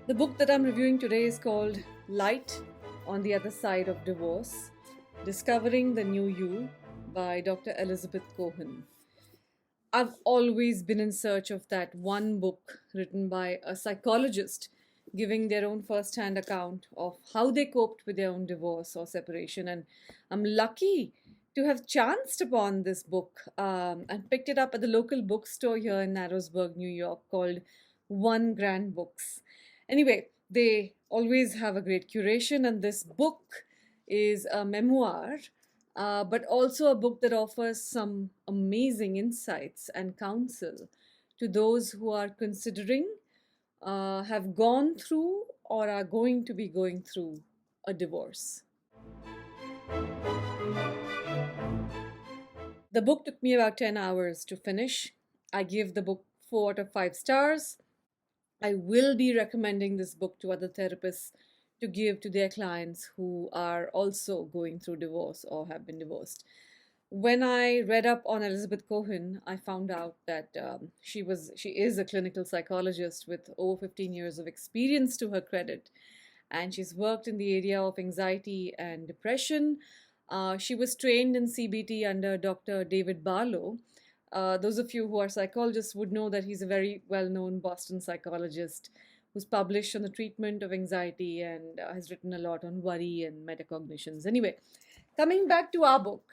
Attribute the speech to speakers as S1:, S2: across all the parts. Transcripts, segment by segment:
S1: The book that I'm reviewing today is called Light on the Other Side of Divorce: Discovering the New You by Dr. Elizabeth Cohen. I've always been in search of that one book written by a psychologist giving their own first hand account of how they coped with their own divorce or separation. And I'm lucky to have chanced upon this book and picked it up at the local bookstore here in NARROWSBURG, New York, called One Grand Books. Anyway, they always have a great curation, and this book is a memoir, but also a book that offers some amazing insights and counsel to those who are considering, have gone through, or are going to be going through a divorce. The book took me about 10 hours to finish. I give the book 4 out of 5 stars. I will be recommending this book to other therapists to give to their clients who are also going through divorce or have been divorced. When I read up on Elizabeth Cohen, I found out that she is a clinical psychologist with over 15 years of experience to her credit, and she's worked in the area of anxiety and depression. She was trained in CBT under Dr. David Barlow. Those of you who are psychologists would know that he's a very well-known Boston psychologist who's published on the treatment of anxiety and has written a lot on worry and metacognitions. Anyway, coming back to our book,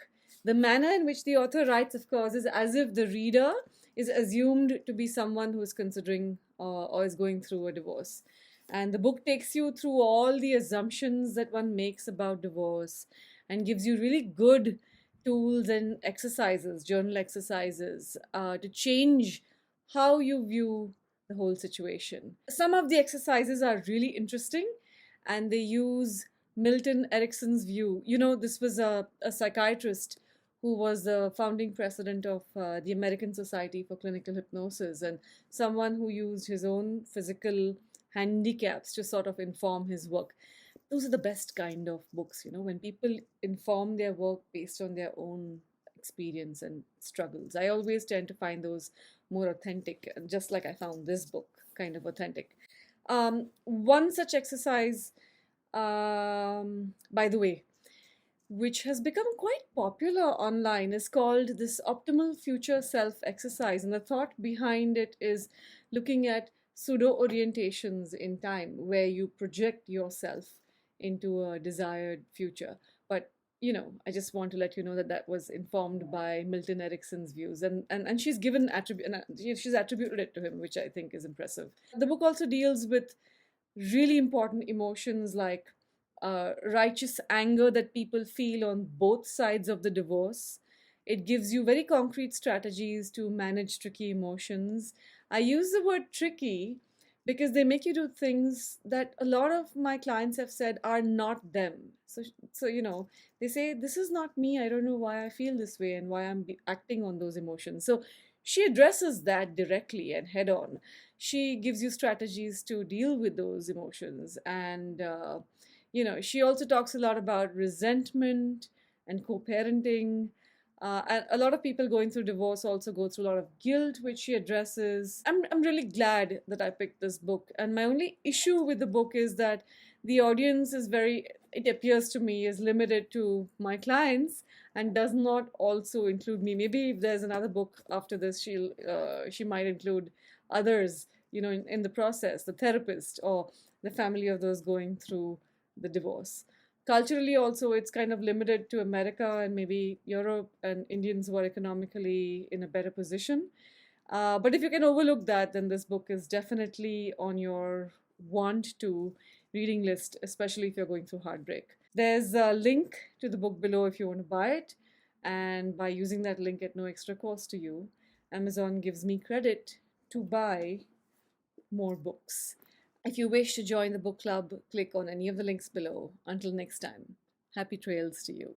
S1: the manner in which the author writes, of course, is as if the reader is assumed to be someone who is considering or is going through a divorce. And the book takes you through all the assumptions that one makes about divorce and gives you really good tools and exercises, journal exercises, to change how you view the whole situation. Some of the exercises are really interesting, and they use Milton Erickson's view. You know, this was a psychiatrist who was the founding president of the American Society for Clinical Hypnosis, and someone who used his own physical handicaps to sort of inform his work. Those are the best kind of books, when people inform their work based on their own experience and struggles. I always tend to find those more authentic, just like I found this book kind of authentic. One such exercise, by the way, which has become quite popular online, is called this optimal future self exercise. And the thought behind it is looking at pseudo orientations in time where you project yourself into a desired future. But I just want to let you know that that was informed by Milton Erickson's views, and she's given she's attributed it to him, which I think is impressive. The book also deals with really important emotions like righteous anger that people feel on both sides of the divorce. It gives you very concrete strategies to manage tricky emotions. I use the word tricky because they make you do things that a lot of my clients have said are not them. So they say, this is not me. I don't know why I feel this way and why I'm acting on those emotions. So she addresses that directly and head on. She gives you strategies to deal with those emotions. And, she also talks a lot about resentment and co-parenting. And a lot of people going through divorce also go through a lot of guilt, which she addresses. I'm really glad that I picked this book. And my only issue with the book is that the audience is it appears to me, is limited to my clients and does not also include me. Maybe if there's another book after this, she might include others, in the process, the therapist or the family of those going through the divorce. Culturally also, it's kind of limited to America and maybe Europe and Indians who are economically in a better position. But if you can overlook that, then this book is definitely on your want to reading list, especially if you're going through heartbreak. There's a link to the book below if you want to buy it. And by using that link at no extra cost to you, Amazon gives me credit to buy more books. If you wish to join the book club, click on any of the links below. Until next time, happy trails to you.